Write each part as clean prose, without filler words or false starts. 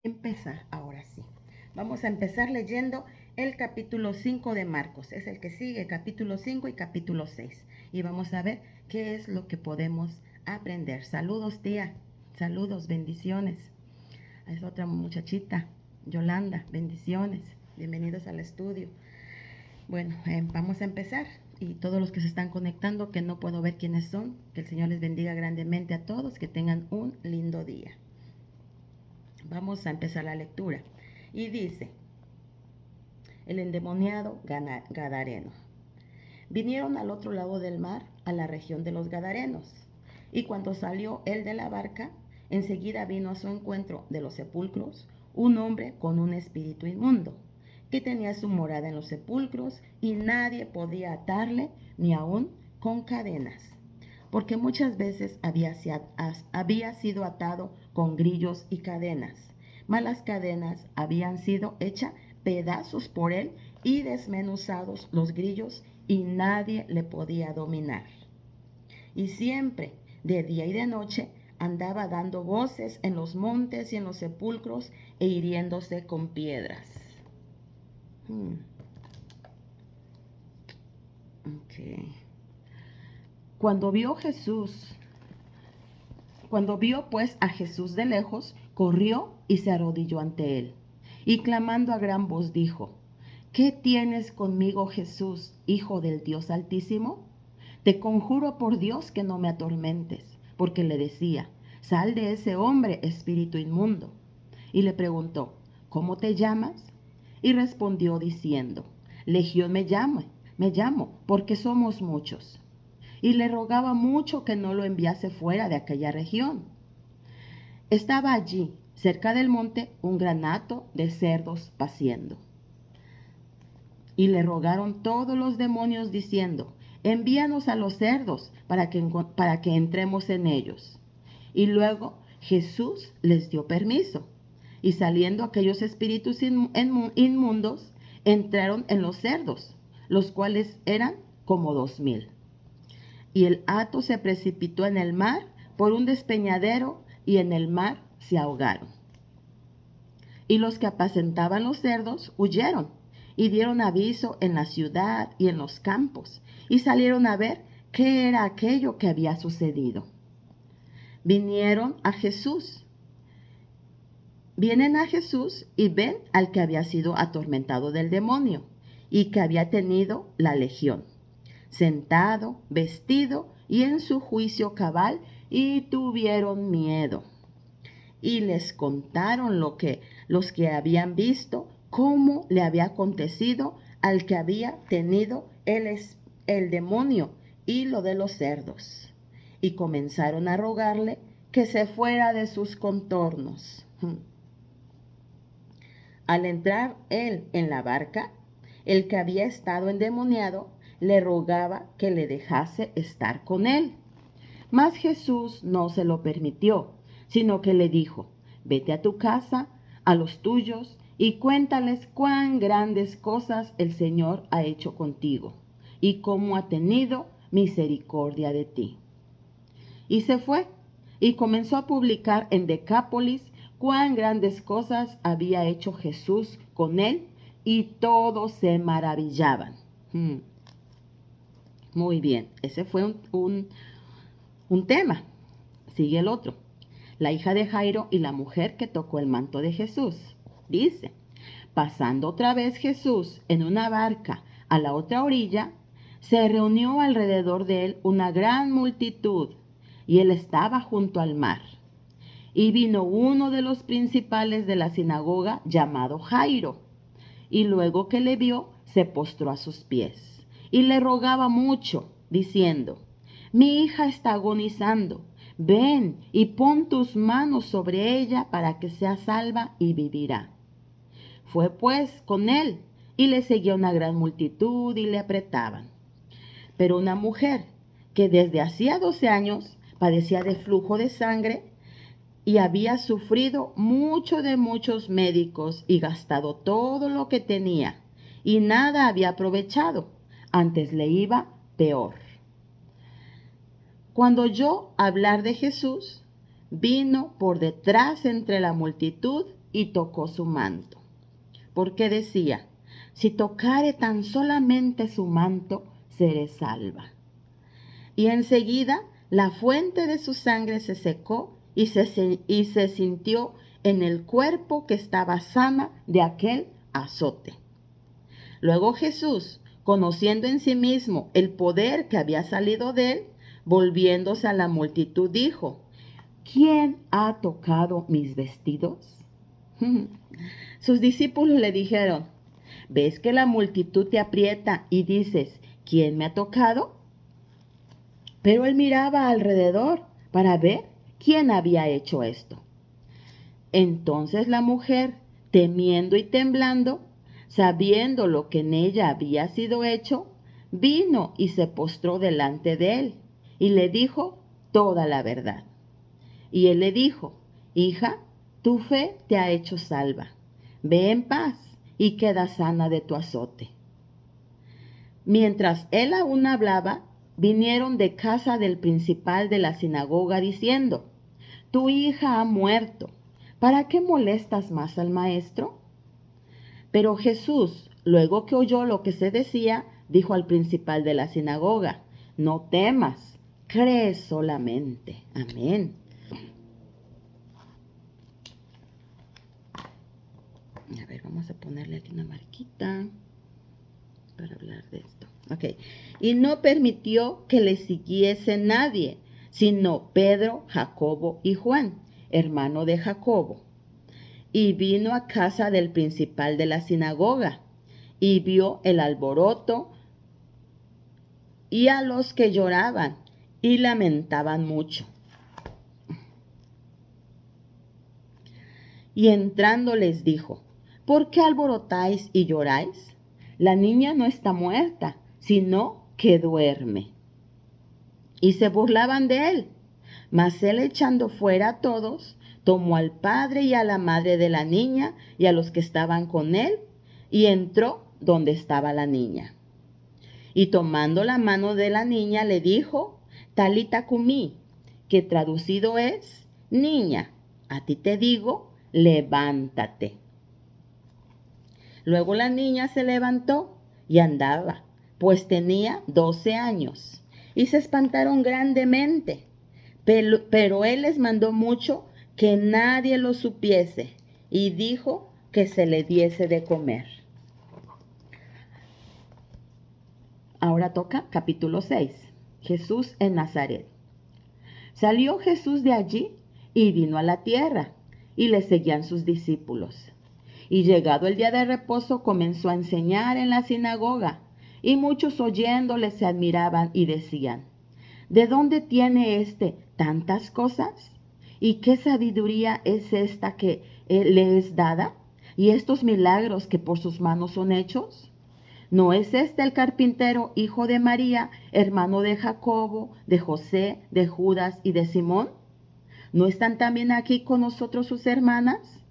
Empezar ahora sí. Vamos a empezar leyendo el capítulo 5 de Marcos. Es el que sigue, capítulo 5 y capítulo 6. Y vamos a ver qué es lo que podemos aprender. Saludos, tía. Saludos, bendiciones. Es otra muchachita, Yolanda, bendiciones. Bienvenidos al estudio. Bueno, vamos a empezar. Y todos los que se están conectando, que no puedo ver quiénes son, que el Señor les bendiga grandemente a todos, que tengan un lindo día. Vamos a empezar la lectura. Y dice, el endemoniado Gadareno. Vinieron al otro lado del mar, a la región de los Gadarenos. Y cuando salió él de la barca, enseguida vino a su encuentro de los sepulcros un hombre con un espíritu inmundo, que tenía su morada en los sepulcros y nadie podía atarle ni aun con cadenas, porque muchas veces había sido atado con grillos y cadenas, mas las cadenas habían sido hechas pedazos por él y desmenuzados los grillos y nadie le podía dominar. Y siempre, de día y de noche, andaba dando voces en los montes y en los sepulcros e hiriéndose con piedras. Okay. Cuando vio pues a Jesús de lejos, corrió y se arrodilló ante él. Y clamando a gran voz dijo, ¿qué tienes conmigo, Jesús, Hijo del Dios Altísimo? Te conjuro por Dios que no me atormentes, porque le decía, sal de ese hombre, espíritu inmundo. Y le preguntó, ¿cómo te llamas? Y respondió diciendo, Legión me llamo, porque somos muchos. Y le rogaba mucho que no lo enviase fuera de aquella región. Estaba allí, cerca del monte, un gran hato de cerdos paciendo. Y le rogaron todos los demonios diciendo, envíanos a los cerdos para que entremos en ellos. Y luego Jesús les dio permiso. Y saliendo aquellos espíritus inmundos, entraron en los cerdos, los cuales eran como 2000. Y el hato se precipitó en el mar por un despeñadero y en el mar se ahogaron. Y los que apacentaban los cerdos huyeron y dieron aviso en la ciudad y en los campos y salieron a ver qué era aquello que había sucedido. Vienen a Jesús y ven al que había sido atormentado del demonio y que había tenido la legión, sentado, vestido y en su juicio cabal, y tuvieron miedo. Y les contaron los que habían visto, cómo le había acontecido al que había tenido el demonio y lo de los cerdos. Y comenzaron a rogarle que se fuera de sus contornos. Al entrar él en la barca, el que había estado endemoniado le rogaba que le dejase estar con él. Mas Jesús no se lo permitió, sino que le dijo, vete a tu casa, a los tuyos, y cuéntales cuán grandes cosas el Señor ha hecho contigo, y cómo ha tenido misericordia de ti. Y se fue, y comenzó a publicar en Decápolis cuán grandes cosas había hecho Jesús con él, y todos se maravillaban. Muy bien, ese fue un tema. Sigue el otro. La hija de Jairo y la mujer que tocó el manto de Jesús. Dice, pasando otra vez Jesús en una barca a la otra orilla, se reunió alrededor de él una gran multitud, y él estaba junto al mar. Y vino uno de los principales de la sinagoga llamado Jairo, y luego que le vio, se postró a sus pies, y le rogaba mucho, diciendo, mi hija está agonizando, ven y pon tus manos sobre ella para que sea salva y vivirá. Fue pues con él, y le seguía una gran multitud y le apretaban. Pero una mujer que desde hacía 12 años padecía de flujo de sangre y había sufrido mucho de muchos médicos y gastado todo lo que tenía, y nada había aprovechado, antes le iba peor. Cuando oyó hablar de Jesús, vino por detrás entre la multitud y tocó su manto, porque decía: si tocare tan solamente su manto, seré salva. Y enseguida la fuente de su sangre se secó y se sintió en el cuerpo que estaba sana de aquel azote. Luego Jesús, conociendo en sí mismo el poder que había salido de él, volviéndose a la multitud, dijo: ¿quién ha tocado mis vestidos? Sus discípulos le dijeron: ¿ves que la multitud te aprieta y dices: ¿quién me ha tocado? Pero él miraba alrededor para ver quién había hecho esto. Entonces la mujer, temiendo y temblando, sabiendo lo que en ella había sido hecho, vino y se postró delante de él y le dijo toda la verdad. Y él le dijo: hija, tu fe te ha hecho salva. Ve en paz y queda sana de tu azote. Mientras él aún hablaba, vinieron de casa del principal de la sinagoga diciendo: tu hija ha muerto. ¿Para qué molestas más al maestro? Pero Jesús, luego que oyó lo que se decía, dijo al principal de la sinagoga: no temas, cree solamente. Amén. A ver, vamos a ponerle aquí una marquita para hablar de esto. Ok. Y no permitió que le siguiese nadie, sino Pedro, Jacobo y Juan, hermano de Jacobo. Y vino a casa del principal de la sinagoga, y vio el alboroto y a los que lloraban y lamentaban mucho. Y entrando les dijo: ¿por qué alborotáis y lloráis? La niña no está muerta, sino que duerme. Y se burlaban de él. Mas él, echando fuera a todos, tomó al padre y a la madre de la niña y a los que estaban con él, y entró donde estaba la niña. Y tomando la mano de la niña le dijo: Talita cumí, que traducido es: niña, a ti te digo, levántate. Luego la niña se levantó y andaba, pues tenía 12 años, y se espantaron grandemente. Pero él les mandó mucho que nadie lo supiese, y dijo que se le diese de comer. Ahora toca capítulo 6. Jesús en Nazaret. Salió Jesús de allí y vino a la tierra, y le seguían sus discípulos. Y llegado el día de reposo, comenzó a enseñar en la sinagoga, y muchos oyéndole se admiraban y decían: ¿de dónde tiene éste tantas cosas? ¿Y qué sabiduría es esta que le es dada? ¿Y estos milagros que por sus manos son hechos? ¿No es este el carpintero, hijo de María, hermano de Jacobo, de José, de Judas y de Simón? ¿No están también aquí con nosotros sus hermanas?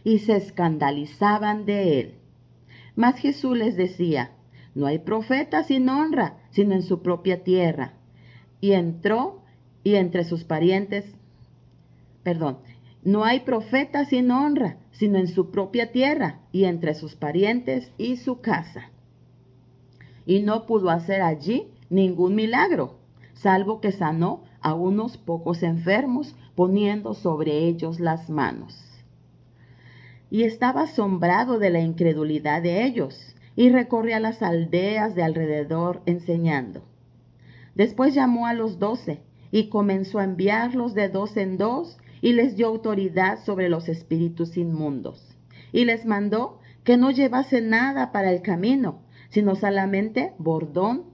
Y se escandalizaban de él. Mas Jesús les decía: no hay profeta sin honra, sino en su propia tierra. Y entre sus parientes, no hay profeta sin honra, sino en su propia tierra, y entre sus parientes y su casa. Y no pudo hacer allí ningún milagro, salvo que sanó a unos pocos enfermos, poniendo sobre ellos las manos. Y estaba asombrado de la incredulidad de ellos, y recorría las aldeas de alrededor enseñando. Después llamó a los 12 y comenzó a enviarlos de 2 en 2, y les dio autoridad sobre los espíritus inmundos. Y les mandó que no llevasen nada para el camino, sino solamente bordón,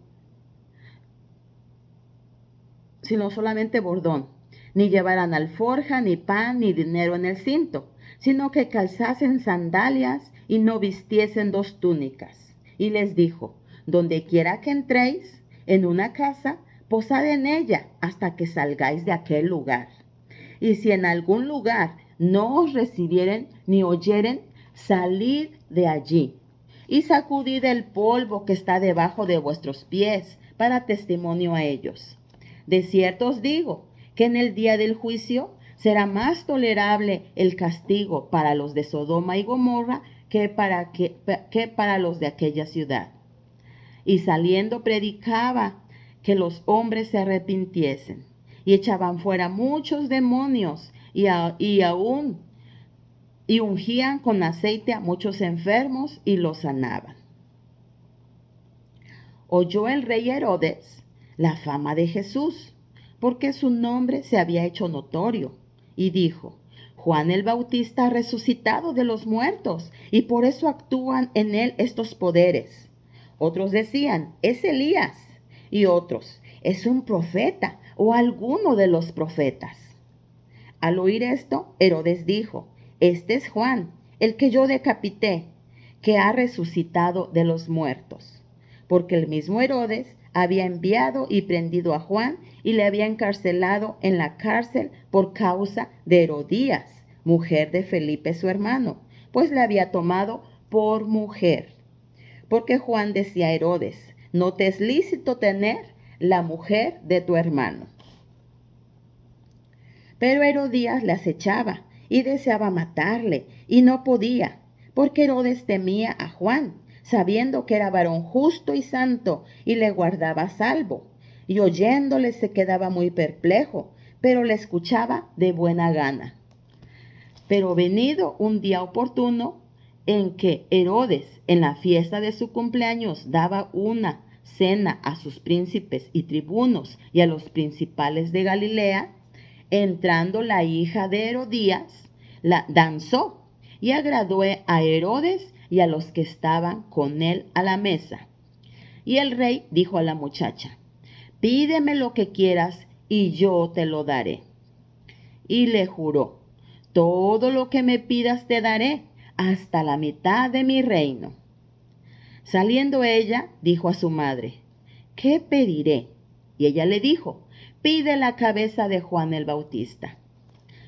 ni llevaran alforja, ni pan, ni dinero en el cinto, sino que calzasen sandalias y no vistiesen 2 túnicas. Y les dijo: donde quiera que entréis en una casa, posad en ella hasta que salgáis de aquel lugar. Y si en algún lugar no os recibieren ni oyeren, salid de allí y sacudid el polvo que está debajo de vuestros pies para testimonio a ellos. De cierto os digo que en el día del juicio Será más tolerable el castigo para los de Sodoma y Gomorra que para los de aquella ciudad. Y saliendo predicaba que los hombres se arrepintiesen, y echaban fuera muchos demonios, y ungían con aceite a muchos enfermos y los sanaban. Oyó el rey Herodes la fama de Jesús, porque su nombre se había hecho notorio, y dijo: Juan el Bautista ha resucitado de los muertos, y por eso actúan en él estos poderes. Otros decían: es Elías, y otros: es un profeta o alguno de los profetas. Al oír esto, Herodes dijo: este es Juan, el que yo decapité, que ha resucitado de los muertos. Porque el mismo Herodes había enviado y prendido a Juan y le había encarcelado en la cárcel por causa de Herodías, mujer de Felipe su hermano, pues le había tomado por mujer. Porque Juan decía a Herodes: no te es lícito tener la mujer de tu hermano. Pero Herodías le acechaba y deseaba matarle, y no podía, porque Herodes temía a Juan, sabiendo que era varón justo y santo, y le guardaba a salvo. Y oyéndole se quedaba muy perplejo, pero le escuchaba de buena gana. Pero venido un día oportuno, en que Herodes, en la fiesta de su cumpleaños, daba una cena a sus príncipes y tribunos y a los principales de Galilea, entrando la hija de Herodías, la danzó y agradó a Herodes y a los que estaban con él a la mesa. Y el rey dijo a la muchacha: pídeme lo que quieras y yo te lo daré. Y le juró: todo lo que me pidas te daré, hasta la mitad de mi reino. Saliendo ella, dijo a su madre: ¿qué pediré? Y ella le dijo: pide la cabeza de Juan el Bautista.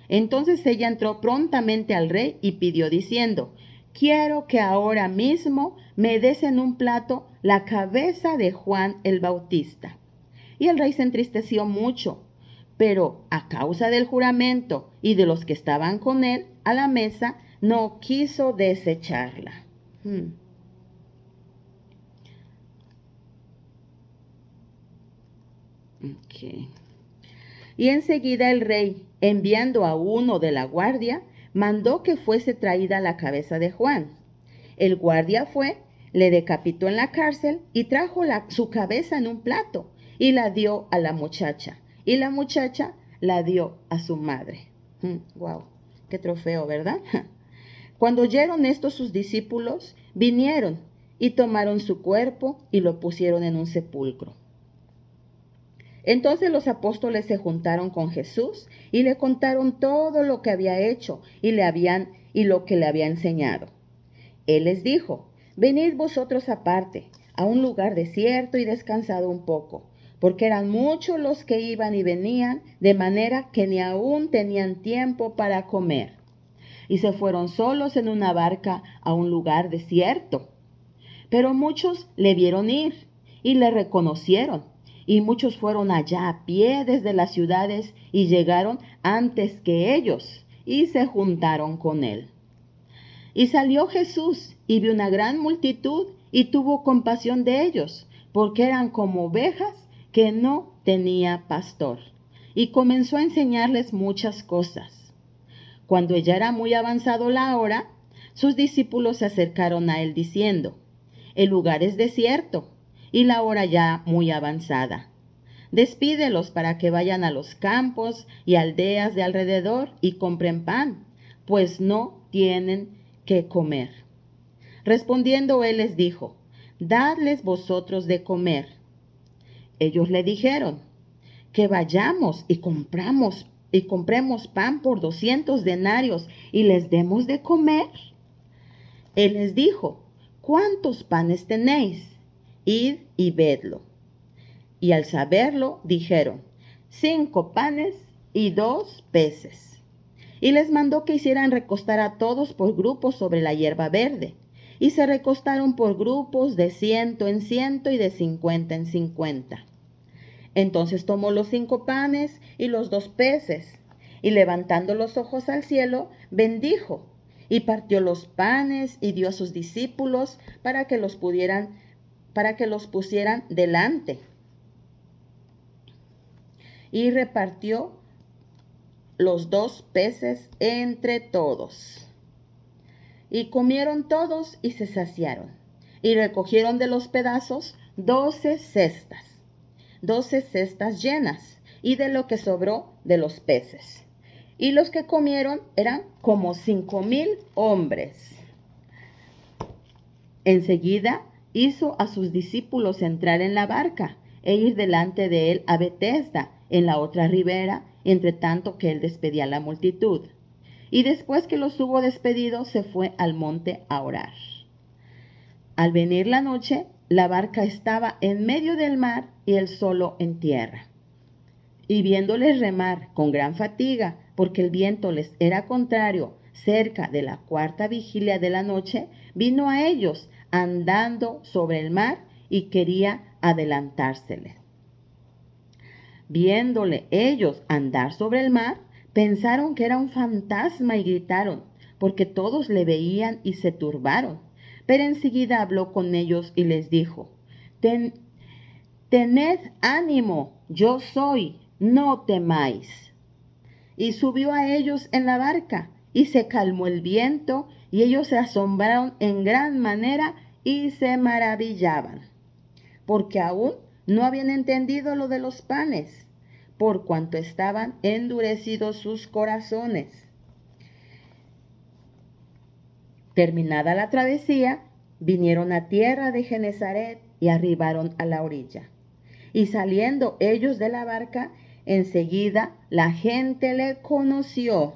Entonces ella entró prontamente al rey y pidió diciendo: quiero que ahora mismo me des en un plato la cabeza de Juan el Bautista. Y el rey se entristeció mucho, pero a causa del juramento y de los que estaban con él a la mesa, no quiso desecharla. Okay. Y enseguida el rey, enviando a uno de la guardia, mandó que fuese traída la cabeza de Juan. El guardia fue, le decapitó en la cárcel y trajo su cabeza en un plato y la dio a la muchacha. Y la muchacha la dio a su madre. Wow, qué trofeo, ¿verdad? Cuando oyeron esto sus discípulos, vinieron y tomaron su cuerpo y lo pusieron en un sepulcro. Entonces los apóstoles se juntaron con Jesús y le contaron todo lo que había hecho y lo que le había enseñado. Él les dijo: venid vosotros aparte, a un lugar desierto y descansad un poco, porque eran muchos los que iban y venían, de manera que ni aún tenían tiempo para comer. Y se fueron solos en una barca a un lugar desierto. Pero muchos le vieron ir y le reconocieron, y muchos fueron allá a pie desde las ciudades y llegaron antes que ellos y se juntaron con él. Y salió Jesús y vio una gran multitud y tuvo compasión de ellos, porque eran como ovejas que no tenía pastor. Y comenzó a enseñarles muchas cosas. Cuando ya era muy avanzado la hora, sus discípulos se acercaron a él diciendo: el lugar es desierto y la hora ya muy avanzada. Despídelos para que vayan a los campos y aldeas de alrededor y compren pan, pues no tienen que comer. Respondiendo él les dijo: dadles vosotros de comer. Ellos le dijeron: que vayamos y compremos pan por 200 denarios y les demos de comer. Él les dijo: ¿cuántos panes tenéis? Id y vedlo. Y al saberlo dijeron: 5 panes y 2 peces. Y les mandó que hicieran recostar a todos por grupos sobre la hierba verde. Y se recostaron por grupos de 100 en 100 y de 50 en 50. Entonces tomó los 5 panes y los 2 peces, Y levantando los ojos al cielo, bendijo y partió los panes y dio a sus discípulos para que los pusieran delante. Y repartió los 2 peces entre todos. Y comieron todos y se saciaron. Y recogieron de los pedazos 12 cestas llenas, y de lo que sobró de los peces. Y los que comieron eran como 5,000 hombres. Enseguida hizo a sus discípulos entrar en la barca e ir delante de él a Betesda, en la otra ribera, entre tanto que él despedía a la multitud. Y después que los hubo despedido, se fue al monte a orar. Al venir la noche, la barca estaba en medio del mar y él solo en tierra. Y viéndoles remar con gran fatiga, porque el viento les era contrario, cerca de la 4ª vigilia de la noche, vino a ellos andando sobre el mar y quería adelantársele. Viéndole ellos andar sobre el mar, pensaron que era un fantasma y gritaron, porque todos le veían y se turbaron. Pero enseguida habló con ellos y les dijo: Tened ánimo, yo soy, no temáis. Y subió a ellos en la barca, y se calmó el viento, y ellos se asombraron en gran manera y se maravillaban, porque aún no habían entendido lo de los panes, por cuanto estaban endurecidos sus corazones. Terminada la travesía, vinieron a tierra de Genesaret y arribaron a la orilla. Y saliendo ellos de la barca, enseguida la gente le conoció,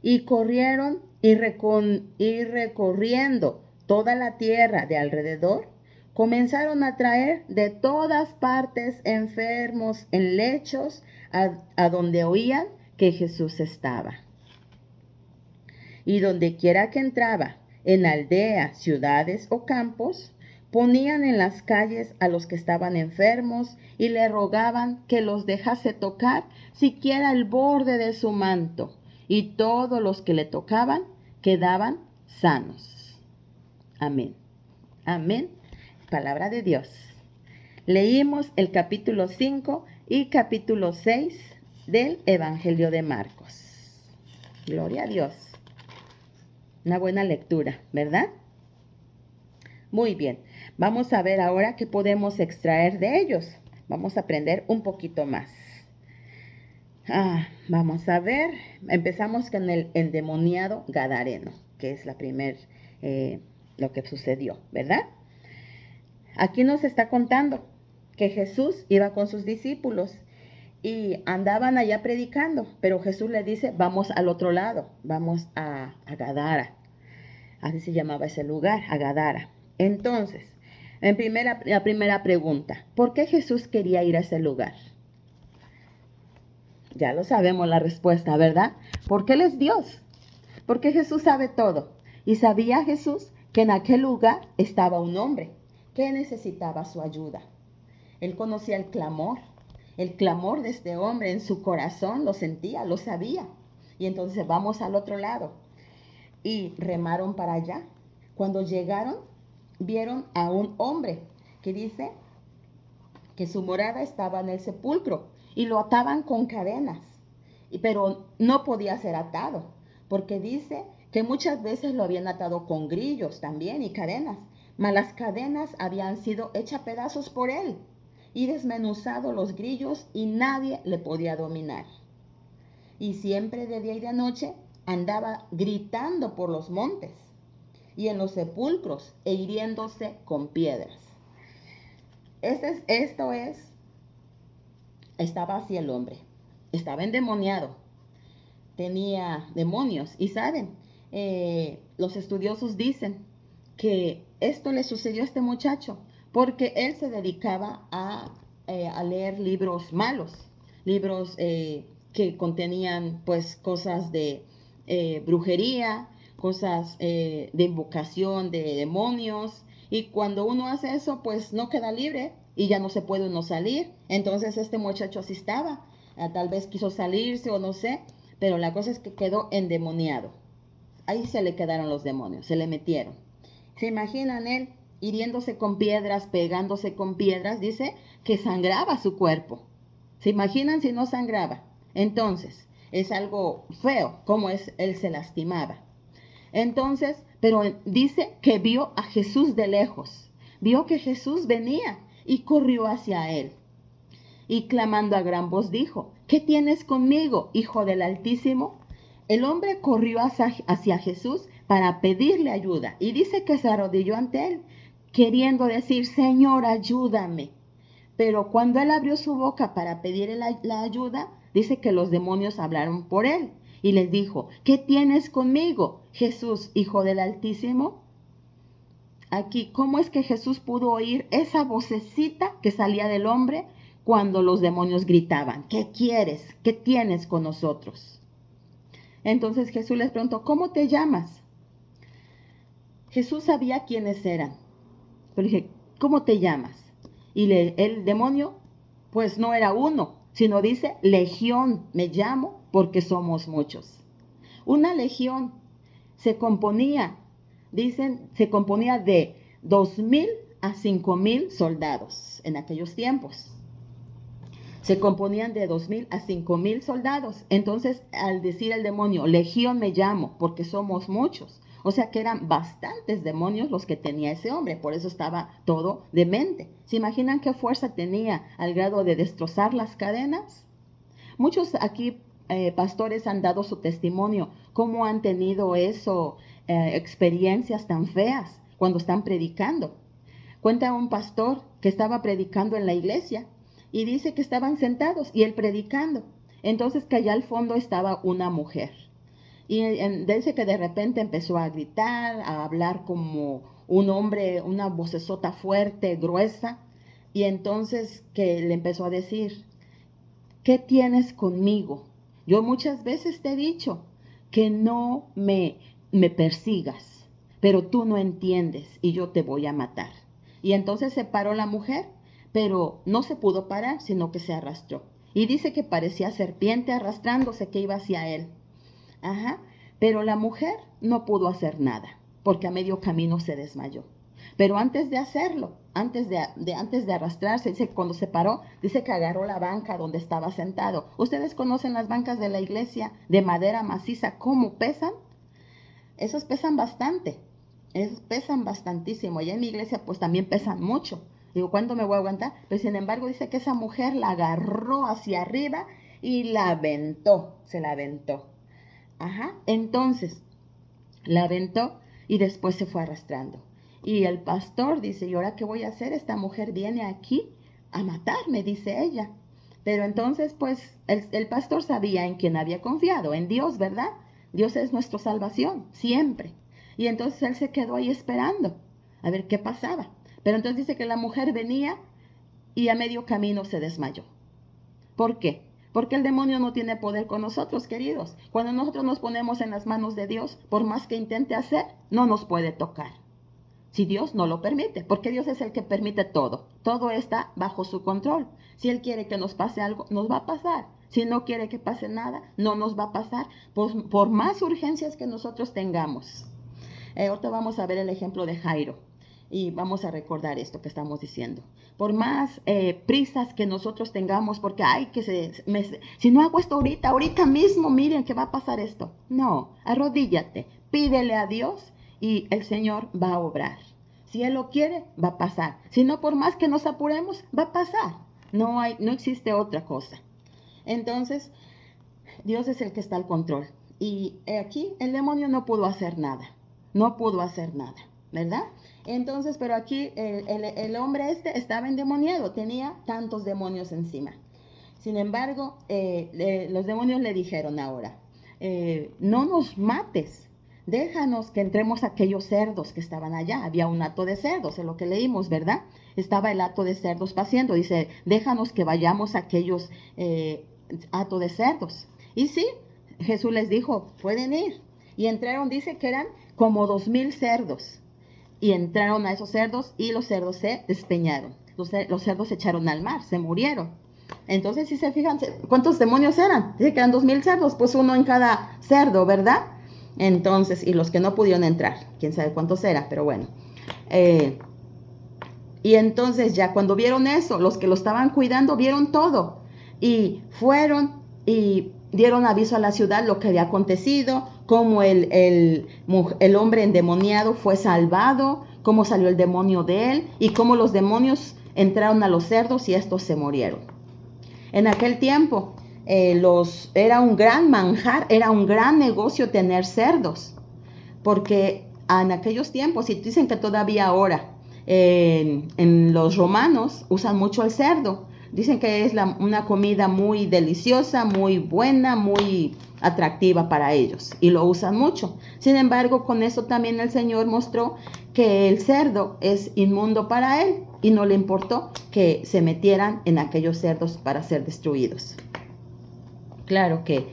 y corrieron y recorriendo toda la tierra de alrededor, comenzaron a traer de todas partes enfermos en lechos a donde oían que Jesús estaba. Y donde quiera que entraba, en aldeas, ciudades o campos, ponían en las calles a los que estaban enfermos y le rogaban que los dejase tocar siquiera el borde de su manto, y todos los que le tocaban quedaban sanos. Amén. Amén. Palabra de Dios. Leímos el capítulo 5 y capítulo 6 del Evangelio de Marcos. Gloria a Dios. Una buena lectura, ¿verdad? Muy bien. Vamos a ver ahora qué podemos extraer de ellos. Vamos a aprender un poquito más. Vamos a ver. Empezamos con el endemoniado gadareno, que es la primer lo que sucedió, ¿verdad? Aquí nos está contando que Jesús iba con sus discípulos y andaban allá predicando, pero Jesús le dice: vamos al otro lado, vamos a Gadara. Así se llamaba ese lugar, a Gadara. Entonces, la primera pregunta: ¿por qué Jesús quería ir a ese lugar? Ya lo sabemos la respuesta, ¿verdad? Porque Él es Dios. Porque Jesús sabe todo. Y sabía Jesús que en aquel lugar estaba un hombre que necesitaba su ayuda. Él conocía el clamor de este hombre en su corazón, lo sentía, lo sabía. Y entonces vamos al otro lado. Y remaron para allá. Cuando llegaron, vieron a un hombre que dice que su morada estaba en el sepulcro y lo ataban con cadenas, pero no podía ser atado, porque dice que muchas veces lo habían atado con grillos también y cadenas, mas las cadenas habían sido hechas pedazos por él y desmenuzado los grillos y nadie le podía dominar. Y siempre de día y de noche andaba gritando por los montes y en los sepulcros e hiriéndose con piedras. Estaba así el hombre, estaba endemoniado, tenía demonios. Y saben, los estudiosos dicen que esto le sucedió a este muchacho porque él se dedicaba a leer libros malos, libros que contenían pues cosas de brujería, cosas de invocación de demonios. Y cuando uno hace eso, pues no queda libre y ya no se puede uno salir. Entonces este muchacho así estaba. Tal vez quiso salirse o no sé, Pero la cosa es que quedó endemoniado. Ahí se le quedaron los demonios, se le metieron. ¿Se imaginan él hiriéndose con piedras, pegándose con piedras? Dice que sangraba su cuerpo. ¿Se imaginan si no sangraba? Entonces, es algo feo cómo él se lastimaba. Entonces, pero dice que vio a Jesús de lejos. Vio que Jesús venía y corrió hacia él. Y clamando a gran voz dijo: ¿qué tienes conmigo, Hijo del Altísimo? El hombre corrió hacia Jesús para pedirle ayuda. Y dice que se arrodilló ante él, queriendo decir: Señor, ayúdame. Pero cuando él abrió su boca para pedir la ayuda, dice que los demonios hablaron por él. Y les dijo: ¿qué tienes conmigo, Jesús, Hijo del Altísimo? Aquí, ¿cómo es que Jesús pudo oír esa vocecita que salía del hombre cuando los demonios gritaban: ¿qué quieres? ¿Qué tienes con nosotros? Entonces Jesús les preguntó: ¿cómo te llamas? Jesús sabía quiénes eran, pero dije: ¿cómo te llamas? Y el demonio, pues no era uno, sino dice: legión me llamo porque somos muchos. Una legión se componía de 2,000 a 5,000 soldados en aquellos tiempos. Se componían de 2,000 a 5,000 soldados. Entonces, al decir el demonio: legión me llamo porque somos muchos, o sea que eran bastantes demonios los que tenía ese hombre, por eso estaba todo demente. ¿Se imaginan qué fuerza tenía al grado de destrozar las cadenas? Muchos aquí pastores han dado su testimonio, cómo han tenido experiencias tan feas cuando están predicando. Cuenta un pastor que estaba predicando en la iglesia y dice que estaban sentados y él predicando. Entonces que allá al fondo estaba una mujer. Y dice que de repente empezó a gritar, a hablar como un hombre, una vocesota fuerte, gruesa. Y entonces que le empezó a decir: ¿qué tienes conmigo? Yo muchas veces te he dicho que no me persigas, pero tú no entiendes y yo te voy a matar. Y entonces se paró la mujer, pero no se pudo parar, sino que se arrastró. Y dice que parecía serpiente arrastrándose, que iba hacia él. Ajá, pero la mujer no pudo hacer nada, porque a medio camino se desmayó. Pero antes de hacerlo, antes de arrastrarse, dice, cuando se paró, dice que agarró la banca donde estaba sentado. ¿Ustedes conocen las bancas de la iglesia de madera maciza? ¿Cómo pesan? Esos pesan bastante, esos pesan bastantísimo. Y en mi iglesia pues también pesan mucho. Digo, ¿cuándo me voy a aguantar? Pero sin embargo dice que esa mujer la agarró hacia arriba y la aventó, se la aventó. Ajá, entonces la aventó y después se fue arrastrando. Y el pastor dice: ¿y ahora qué voy a hacer? Esta mujer viene aquí a matarme, dice ella. Pero entonces pues el pastor sabía en quién había confiado, en Dios, ¿verdad? Dios es nuestra salvación, siempre. Y entonces él se quedó ahí esperando a ver qué pasaba. Pero entonces dice que la mujer venía y a medio camino se desmayó. ¿Por qué? Porque el demonio no tiene poder con nosotros, queridos. Cuando nosotros nos ponemos en las manos de Dios, por más que intente hacer, no nos puede tocar. Si Dios no lo permite, porque Dios es el que permite todo. Todo está bajo su control. Si Él quiere que nos pase algo, nos va a pasar. Si no quiere que pase nada, no nos va a pasar, por más urgencias que nosotros tengamos. Ahorita vamos a ver el ejemplo de Jairo. Y vamos a recordar esto que estamos diciendo. Por más prisas que nosotros tengamos, porque si no hago esto ahorita mismo, miren que va a pasar esto. No, arrodíllate, pídele a Dios y el Señor va a obrar. Si Él lo quiere, va a pasar. Si no, por más que nos apuremos, va a pasar. No existe otra cosa. Entonces, Dios es el que está al control. Y aquí el demonio no pudo hacer nada. No pudo hacer nada, ¿verdad? Entonces, pero aquí el hombre estaba endemoniado, tenía tantos demonios encima. Sin embargo, los demonios le dijeron ahora: no nos mates, déjanos que entremos a aquellos cerdos que estaban allá. Había un hato de cerdos, es lo que leímos, ¿verdad? Estaba el hato de cerdos paciendo. Dice: déjanos que vayamos a aquellos hato de cerdos. Y sí, Jesús les dijo: pueden ir. Y entraron, dice que eran como 2,000 cerdos. Y entraron a esos cerdos y los cerdos se despeñaron. Los cerdos se echaron al mar, se murieron. Entonces, si se fijan, ¿cuántos demonios eran? Dice que eran 2000 cerdos, pues uno en cada cerdo, ¿verdad? Entonces, y los que no pudieron entrar, quién sabe cuántos eran, pero bueno. Y entonces ya cuando vieron eso, los que lo estaban cuidando vieron todo y fueron y dieron aviso a la ciudad lo que había acontecido, cómo el hombre endemoniado fue salvado, cómo salió el demonio de él y cómo los demonios entraron a los cerdos y estos se murieron. En aquel tiempo era un gran manjar, era un gran negocio tener cerdos, porque en aquellos tiempos, y dicen que todavía ahora, en los romanos usan mucho el cerdo. Dicen que es una comida muy deliciosa, muy buena, muy atractiva para ellos y lo usan mucho. Sin embargo, con eso también el Señor mostró que el cerdo es inmundo para él y no le importó que se metieran en aquellos cerdos para ser destruidos. Claro que,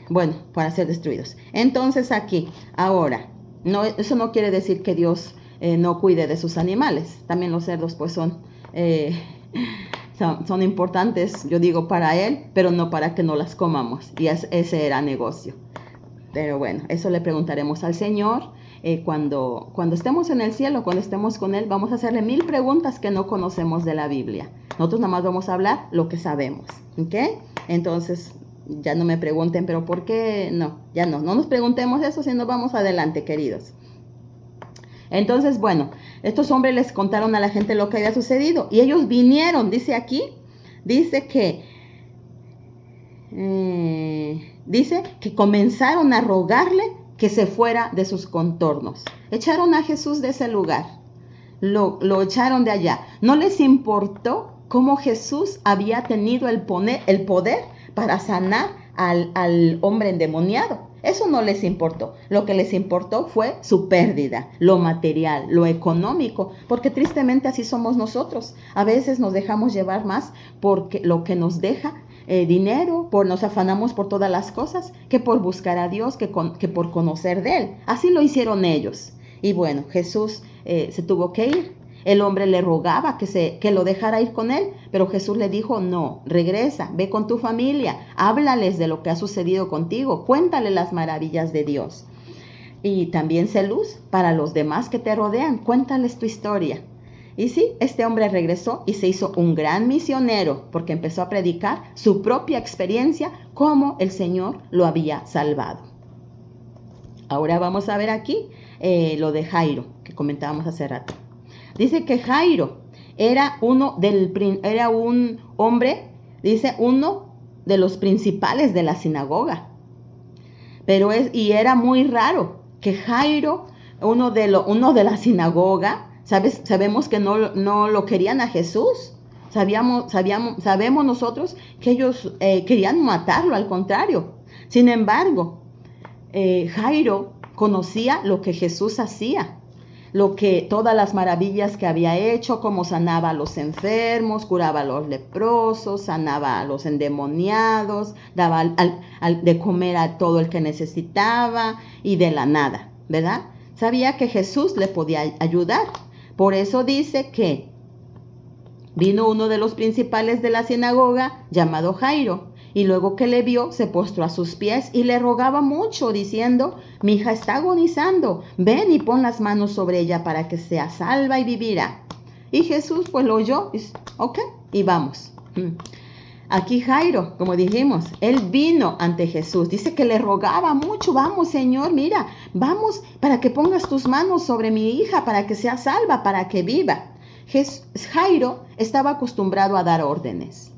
bueno, para ser destruidos. Entonces aquí, ahora, no, eso no quiere decir que Dios no cuide de sus animales. También los cerdos pues son importantes, yo digo, para Él, pero no para que no las comamos. Y ese era negocio. Pero bueno, eso le preguntaremos al Señor. Cuando estemos en el cielo, cuando estemos con Él, vamos a hacerle 1000 preguntas que no conocemos de la Biblia. Nosotros nada más vamos a hablar lo que sabemos. ¿Ok? Entonces, ya no me pregunten, pero ¿por qué? No, ya no nos preguntemos eso, sino vamos adelante, queridos. Entonces, bueno, estos hombres les contaron a la gente lo que había sucedido y ellos vinieron, dice aquí, dice que comenzaron a rogarle que se fuera de sus contornos. Echaron a Jesús de ese lugar, lo echaron de allá. No les importó cómo Jesús había tenido el poder para sanar al hombre endemoniado. Eso no les importó. Lo que les importó fue su pérdida, lo material, lo económico, porque tristemente así somos nosotros. A veces nos dejamos llevar más por lo que nos deja dinero, nos afanamos por todas las cosas, que por buscar a Dios, que por conocer de Él. Así lo hicieron ellos. Y bueno, Jesús se tuvo que ir. El hombre le rogaba que lo dejara ir con él, pero Jesús le dijo, no, regresa, ve con tu familia, háblales de lo que ha sucedido contigo, cuéntale las maravillas de Dios. Y también sé luz para los demás que te rodean, cuéntales tu historia. Y sí, este hombre regresó y se hizo un gran misionero, porque empezó a predicar su propia experiencia, cómo el Señor lo había salvado. Ahora vamos a ver aquí lo de Jairo, que comentábamos hace rato. Dice que Jairo era un hombre, dice, uno de los principales de la sinagoga. Y era muy raro que Jairo, uno de la sinagoga, sabemos que no lo querían a Jesús. Sabemos nosotros que ellos querían matarlo, al contrario. Sin embargo, Jairo conocía lo que Jesús hacía. Todas las maravillas que había hecho, cómo sanaba a los enfermos, curaba a los leprosos, sanaba a los endemoniados, daba de comer a todo el que necesitaba y de la nada, ¿verdad? Sabía que Jesús le podía ayudar. Por eso dice que vino uno de los principales de la sinagoga llamado Jairo. Y luego que le vio, se postró a sus pies y le rogaba mucho, diciendo, mi hija está agonizando, ven y pon las manos sobre ella para que sea salva y vivirá. Y Jesús pues lo oyó, dice, ok, y vamos. Aquí Jairo, como dijimos, él vino ante Jesús, dice que le rogaba mucho, vamos Señor, mira, vamos para que pongas tus manos sobre mi hija, para que sea salva, para que viva. Jairo estaba acostumbrado a dar órdenes.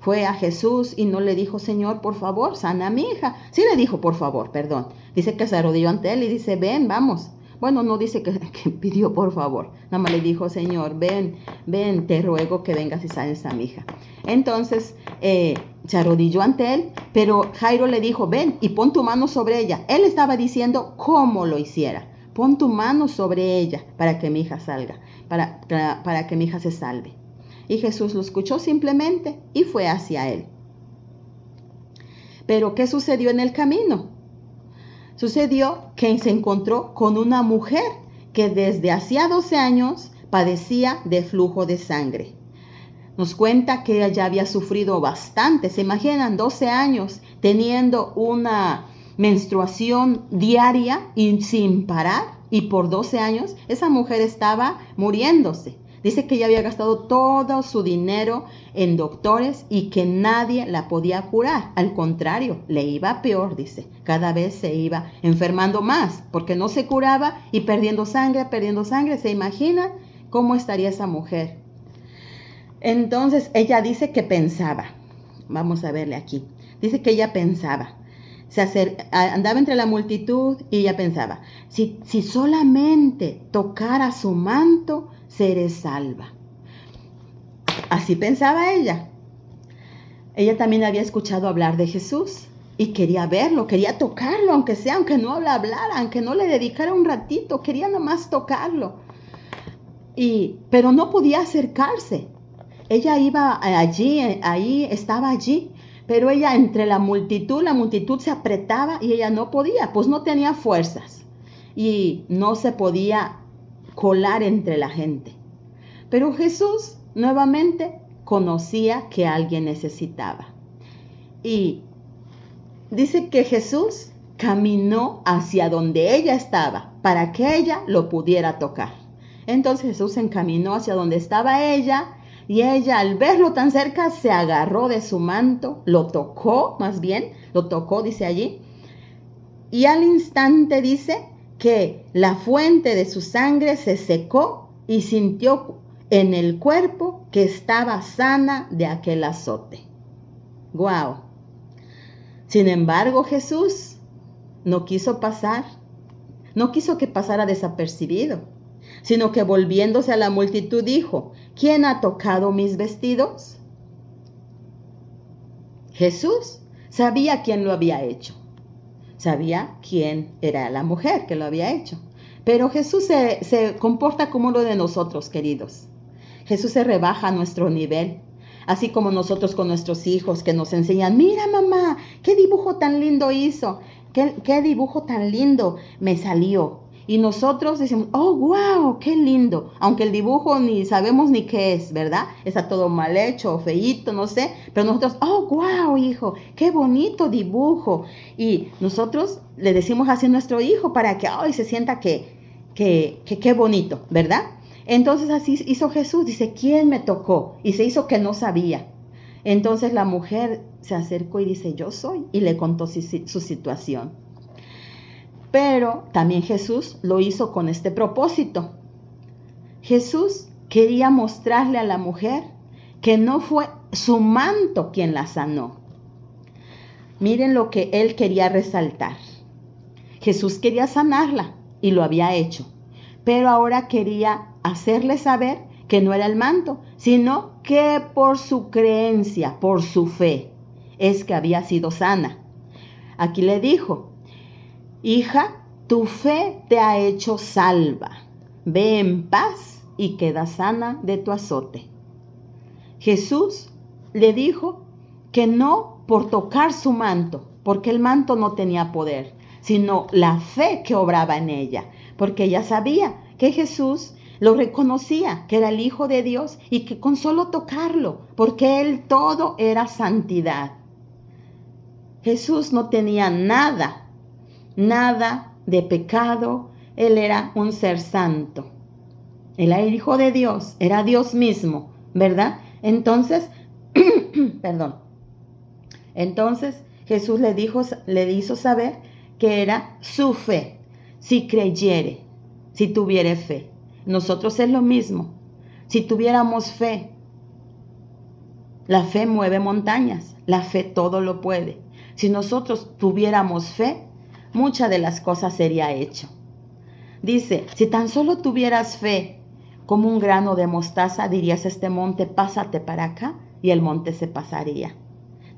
Fue a Jesús y no le dijo, Señor, por favor, sana a mi hija. Sí le dijo, por favor, perdón. Dice que se arrodilló ante él y dice, ven, vamos. Bueno, no dice que pidió por favor. Nada más le dijo, Señor, ven, te ruego que vengas y sanes a mi hija. Entonces, se arrodilló ante él, pero Jairo le dijo, ven y pon tu mano sobre ella. Él estaba diciendo cómo lo hiciera. Pon tu mano sobre ella para que mi hija salga, para que mi hija se salve. Y Jesús lo escuchó simplemente y fue hacia él. Pero ¿qué sucedió en el camino? Sucedió que se encontró con una mujer que desde hacía 12 años padecía de flujo de sangre. Nos cuenta que ella ya había sufrido bastante. ¿Se imaginan? 12 años teniendo una menstruación diaria y sin parar. Y por 12 años esa mujer estaba muriéndose. Dice que ella había gastado todo su dinero en doctores y que nadie la podía curar. Al contrario, le iba peor, dice. Cada vez se iba enfermando más porque no se curaba y perdiendo sangre, perdiendo sangre. ¿Se imaginan cómo estaría esa mujer? Entonces ella dice que pensaba. Vamos a verle aquí. Dice que ella pensaba. Andaba entre la multitud y ella pensaba, si solamente tocara su manto, seré salva. Así pensaba ella. Ella también había escuchado hablar de Jesús y quería verlo, quería tocarlo, aunque sea, aunque no le hablara, aunque no le dedicara un ratito, quería nomás tocarlo. Pero no podía acercarse. Ella iba ahí estaba allí. Pero ella entre la multitud se apretaba y ella no podía, pues no tenía fuerzas y no se podía colar entre la gente. Pero Jesús nuevamente conocía que alguien necesitaba. Y dice que Jesús caminó hacia donde ella estaba para que ella lo pudiera tocar. Entonces Jesús se encaminó hacia donde estaba ella. Y ella, al verlo tan cerca, se agarró de su manto, lo tocó, dice allí. Y al instante dice que la fuente de su sangre se secó y sintió en el cuerpo que estaba sana de aquel azote. ¡Guau! Sin embargo, Jesús no quiso que pasara desapercibido, sino que volviéndose a la multitud dijo, ¿quién ha tocado mis vestidos? Jesús sabía quién lo había hecho. Sabía quién era la mujer que lo había hecho. Pero Jesús se comporta como uno de nosotros, queridos. Jesús se rebaja a nuestro nivel. Así como nosotros con nuestros hijos que nos enseñan, mira mamá, qué dibujo tan lindo hizo. Qué dibujo tan lindo me salió. Y nosotros decimos, oh, wow, qué lindo. Aunque el dibujo ni sabemos ni qué es, ¿verdad? Está todo mal hecho, feíto, no sé. Pero nosotros, oh, wow, hijo, qué bonito dibujo. Y nosotros le decimos así a nuestro hijo para que se sienta que qué bonito, ¿verdad? Entonces así hizo Jesús. Dice, ¿quién me tocó? Y se hizo que no sabía. Entonces la mujer se acercó y dice, yo soy. Y le contó su situación. Pero también Jesús lo hizo con este propósito. Jesús quería mostrarle a la mujer que no fue su manto quien la sanó. Miren lo que él quería resaltar. Jesús quería sanarla y lo había hecho. Pero ahora quería hacerle saber que no era el manto, sino que por su creencia, por su fe, es que había sido sana. Aquí le dijo, hija, tu fe te ha hecho salva. Ve en paz y queda sana de tu azote. Jesús le dijo que no por tocar su manto, porque el manto no tenía poder, sino la fe que obraba en ella, porque ella sabía que Jesús lo reconocía, que era el Hijo de Dios y que con solo tocarlo, porque Él todo era santidad. Jesús no tenía nada de pecado. Él era un ser santo. Él era el Hijo de Dios, era Dios mismo, ¿verdad? Entonces, Entonces Jesús le hizo saber que era su fe, si creyere, si tuviere fe. Nosotros es lo mismo. Si tuviéramos fe, la fe mueve montañas, la fe todo lo puede. Si nosotros tuviéramos fe, muchas de las cosas sería hecho. Dice, si tan solo tuvieras fe como un grano de mostaza, dirías a este monte, pásate para acá, y el monte se pasaría.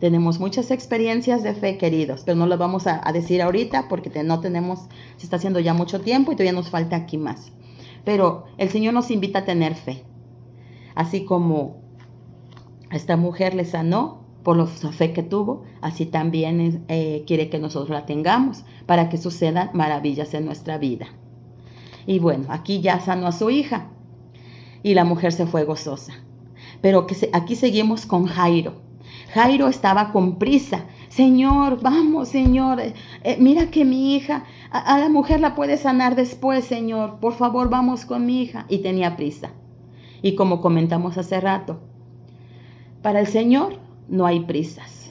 Tenemos muchas experiencias de fe, queridos, pero no las vamos a decir ahorita porque se está haciendo ya mucho tiempo y todavía nos falta aquí más. Pero el Señor nos invita a tener fe. Así como a esta mujer le sanó por la fe que tuvo, así también quiere que nosotros la tengamos para que sucedan maravillas en nuestra vida. Y bueno, aquí ya sanó a su hija. y la mujer se fue gozosa. Pero aquí seguimos con Jairo. Jairo estaba con prisa. Señor, vamos, Señor, mira que mi hija, a la mujer la puede sanar después, Señor. Por favor, vamos con mi hija. Y tenía prisa. Y como comentamos hace rato, para el Señor no hay prisas.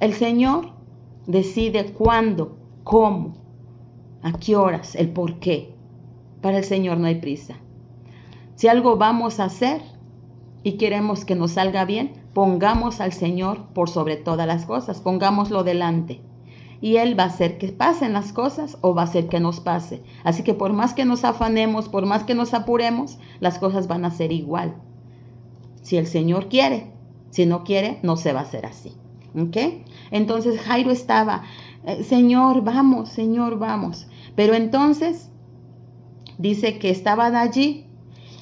El Señor decide cuándo, cómo, a qué horas, el por qué. Para el Señor no hay prisa. Si algo vamos a hacer y queremos que nos salga bien, pongamos al Señor por sobre todas las cosas, pongámoslo delante. Y Él va a hacer que pasen las cosas o va a hacer que nos pase. Así que por más que nos afanemos, por más que nos apuremos, las cosas van a ser igual. Si el Señor quiere, si no quiere, no se va a hacer así. ¿Ok? Entonces Jairo estaba, Señor, vamos, Señor, vamos. Pero entonces dice que estaban allí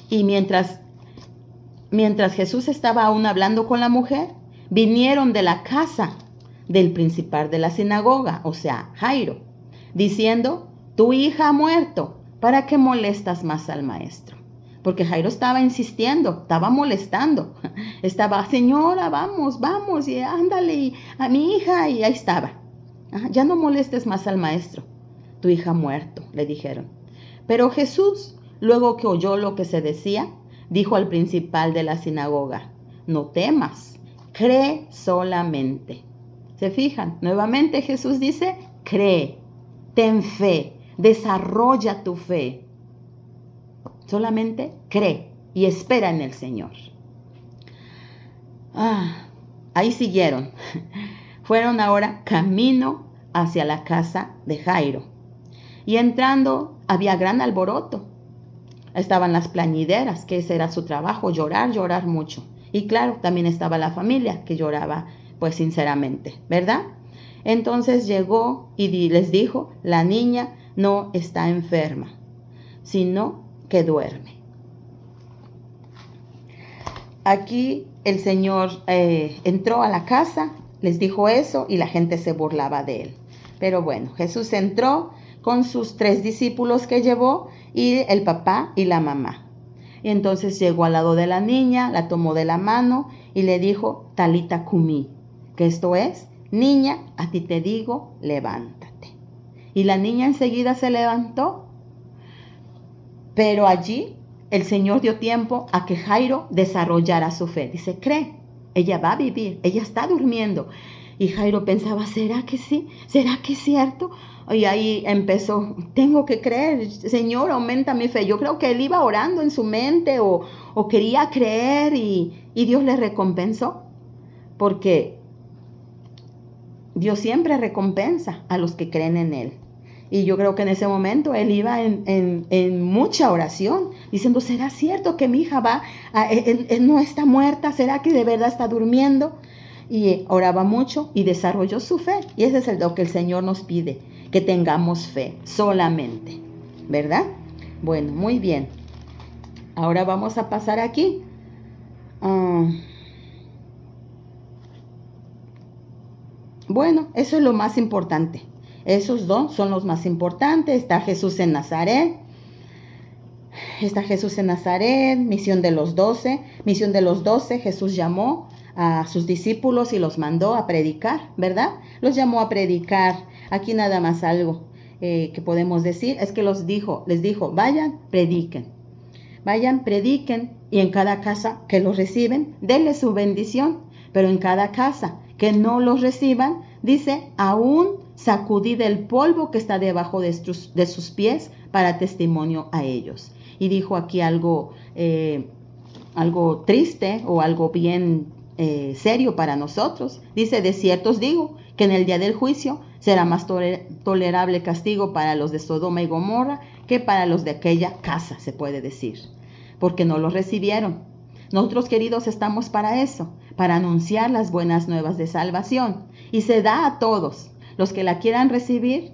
y mientras Jesús estaba aún hablando con la mujer, vinieron de la casa del principal de la sinagoga, o sea, Jairo, diciendo, tu hija ha muerto, ¿para qué molestas más al maestro? Porque Jairo estaba insistiendo, estaba molestando, estaba, señora, vamos, vamos, y ándale, a mi hija, y ahí estaba. Ya no molestes más al maestro, tu hija ha muerto, le dijeron. Pero Jesús, luego que oyó lo que se decía, dijo al principal de la sinagoga, no temas, cree solamente. ¿Se fijan? Nuevamente Jesús dice, cree, ten fe, desarrolla tu fe. Solamente cree y espera en el Señor. Ahí siguieron. Fueron ahora camino hacia la casa de Jairo. Y entrando había gran alboroto. Estaban las plañideras, que ese era su trabajo, llorar, llorar mucho. Y claro, también estaba la familia que lloraba, pues sinceramente, ¿verdad? Entonces llegó y les dijo, la niña no está enferma, sino que duerme. Aquí el Señor entró a la casa, les dijo eso y la gente se burlaba de él. Pero bueno, Jesús entró con sus 3 discípulos que llevó y el papá y la mamá. Y entonces llegó al lado de la niña, la tomó de la mano y le dijo, Talita cumi, que esto es, niña, a ti te digo, levántate. Y la niña enseguida se levantó. Pero allí el Señor dio tiempo a que Jairo desarrollara su fe. Dice, cree, ella va a vivir, ella está durmiendo. Y Jairo pensaba, ¿será que sí? ¿Será que es cierto? Y ahí empezó, tengo que creer, Señor, aumenta mi fe. Yo creo que él iba orando en su mente o quería creer y Dios le recompensó. Porque Dios siempre recompensa a los que creen en Él. Y yo creo que en ese momento él iba en mucha oración, diciendo, ¿será cierto que mi hija no está muerta? ¿Será que de verdad está durmiendo? Y oraba mucho y desarrolló su fe. Y ese es lo que el Señor nos pide, que tengamos fe solamente, ¿verdad? Bueno, muy bien. Ahora vamos a pasar aquí. Bueno, eso es lo más importante. Esos 2 son los más importantes. Está Jesús en Nazaret. Misión de los 12. Misión de los 12, Jesús llamó a sus discípulos y los mandó a predicar, ¿verdad? Los llamó a predicar. Aquí nada más algo que podemos decir es que les dijo, vayan, prediquen. Vayan, prediquen y en cada casa que los reciben, denle su bendición. Pero en cada casa que no los reciban, dice, aún sacudid el polvo que está debajo de sus pies para testimonio a ellos. Y dijo aquí algo triste o algo bien serio para nosotros. Dice, de cierto os digo que en el día del juicio será más tolerable castigo para los de Sodoma y Gomorra que para los de aquella casa, se puede decir, porque no los recibieron. Nosotros, queridos, estamos para eso, para anunciar las buenas nuevas de salvación. Y se da a todos. Los que la quieran recibir,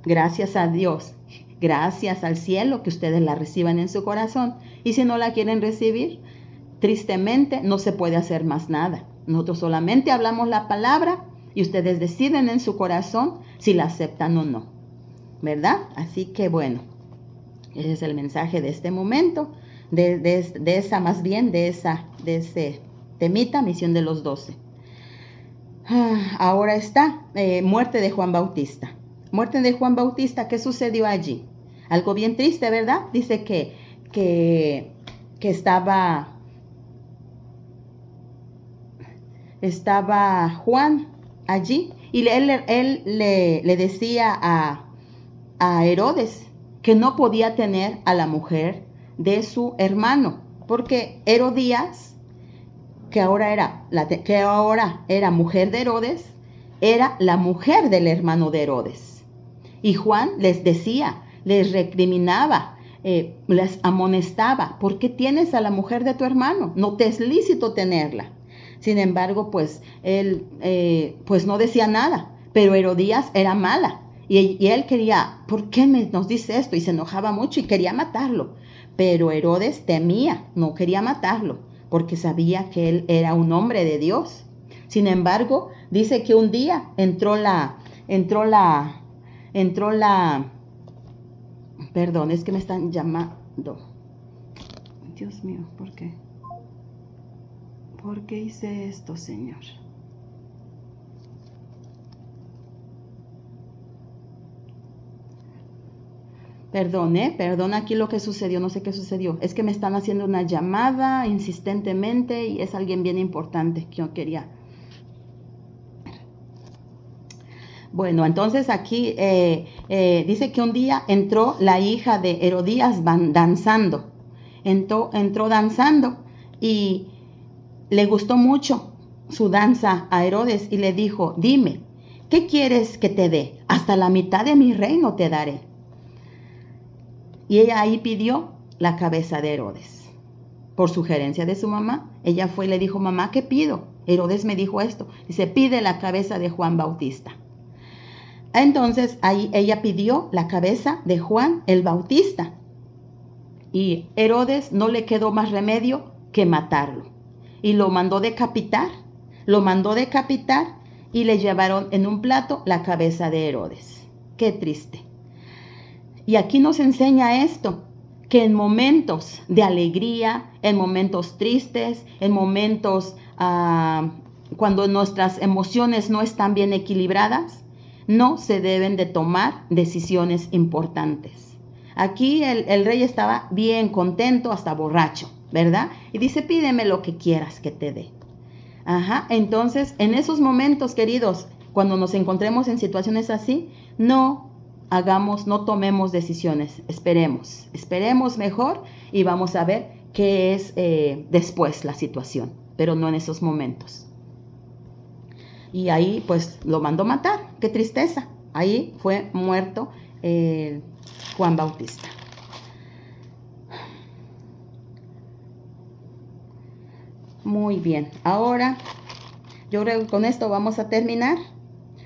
gracias a Dios, gracias al cielo que ustedes la reciban en su corazón. Y si no la quieren recibir, tristemente no se puede hacer más nada. Nosotros solamente hablamos la palabra y ustedes deciden en su corazón si la aceptan o no, ¿verdad? Así que bueno, ese es el mensaje de este momento. de esa más bien, de ese temita, misión de los 12. Ahora está, muerte de Juan Bautista. Muerte de Juan Bautista, ¿qué sucedió allí? Algo bien triste, ¿verdad? Dice que estaba Juan allí y él le decía a Herodes que no podía tener a la mujer de su hermano, porque Herodías, que ahora era mujer de Herodes, era la mujer del hermano de Herodes. Y Juan les decía, les recriminaba, les amonestaba: ¿por qué tienes a la mujer de tu hermano? No te es lícito tenerla. Sin embargo, pues él pues no decía nada, pero Herodías era mala. Y él quería: ¿por qué nos dice esto? Y se enojaba mucho y quería matarlo. Pero Herodes temía, no quería matarlo, porque sabía que él era un hombre de Dios. Sin embargo, dice que un día perdón, es que me están llamando. Dios mío, ¿por qué? ¿Por qué hice esto, Señor? Perdón aquí lo que sucedió, no sé qué sucedió. Es que me están haciendo una llamada insistentemente y es alguien bien importante que yo quería. Bueno, entonces aquí dice que un día entró la hija de Herodías danzando. Entró danzando y le gustó mucho su danza a Herodes y le dijo: dime, ¿qué quieres que te dé? Hasta la mitad de mi reino te daré. Y ella ahí pidió la cabeza de Herodes. Por sugerencia de su mamá, ella fue y le dijo: mamá, ¿qué pido? Herodes me dijo esto. Dice: pide la cabeza de Juan Bautista. Entonces ahí ella pidió la cabeza de Juan el Bautista. Y Herodes no le quedó más remedio que matarlo. Y lo mandó decapitar. Y le llevaron en un plato la cabeza de Herodes. Qué triste. Y aquí nos enseña esto, que en momentos de alegría, en momentos tristes, en momentos cuando nuestras emociones no están bien equilibradas, no se deben de tomar decisiones importantes. Aquí el rey estaba bien contento, hasta borracho, ¿verdad? Y dice: pídeme lo que quieras que te dé. Entonces, en esos momentos, queridos, cuando nos encontremos en situaciones así, no tomemos decisiones, esperemos mejor y vamos a ver qué es después la situación, pero no en esos momentos. Y ahí pues lo mandó matar, qué tristeza, ahí fue muerto Juan Bautista. Muy bien, ahora yo creo que con esto vamos a terminar.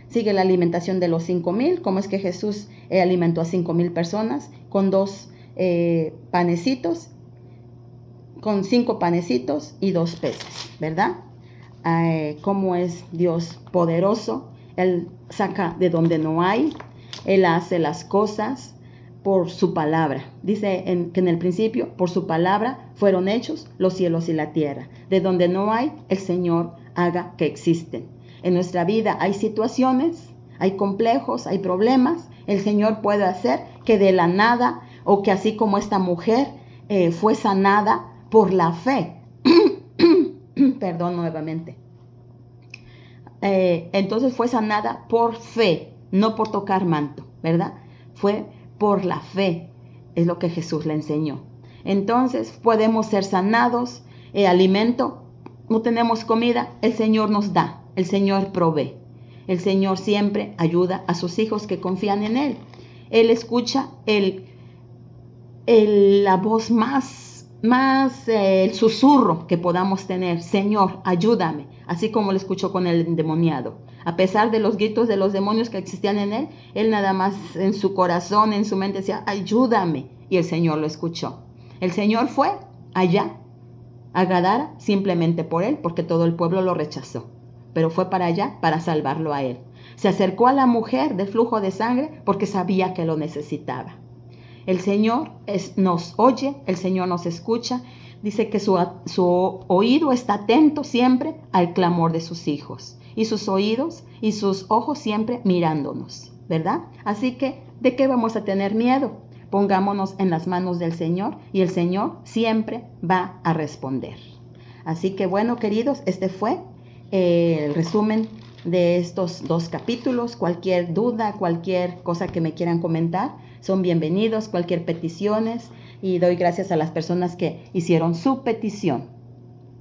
Sigue la alimentación de los 5,000, cómo es que Jesús alimentó a 5,000 personas con 5 panecitos y 2 peces, ¿verdad? Cómo es Dios poderoso. Él saca de donde no hay, Él hace las cosas por su palabra. Dice que en el principio, por su palabra fueron hechos los cielos y la tierra. De donde no hay, el Señor haga que existen. En nuestra vida hay situaciones, hay complejos, hay problemas. El Señor puede hacer que de la nada, o que así como esta mujer fue sanada por la fe. Perdón nuevamente. Entonces fue sanada por fe, no por tocar manto, ¿verdad? Fue por la fe, es lo que Jesús le enseñó. Entonces podemos ser sanados, alimento, no tenemos comida, el Señor nos da. El Señor provee. El Señor siempre ayuda a sus hijos que confían en Él. Él escucha la voz más el susurro que podamos tener. Señor, ayúdame. Así como lo escuchó con el endemoniado. A pesar de los gritos de los demonios que existían en él nada más en su corazón, en su mente decía: ayúdame. Y el Señor lo escuchó. El Señor fue allá a Gadara simplemente por él, porque todo el pueblo lo rechazó. Pero fue para allá para salvarlo a él. Se acercó a la mujer del flujo de sangre porque sabía que lo necesitaba. El Señor nos oye, el Señor nos escucha. Dice que su oído está atento siempre al clamor de sus hijos. Y sus oídos y sus ojos siempre mirándonos, ¿verdad? Así que, ¿de qué vamos a tener miedo? Pongámonos en las manos del Señor y el Señor siempre va a responder. Así que bueno, queridos, este fue el resumen de estos 2 capítulos. Cualquier duda, cualquier cosa que me quieran comentar, son bienvenidos, cualquier peticiones, y doy gracias a las personas que hicieron su petición.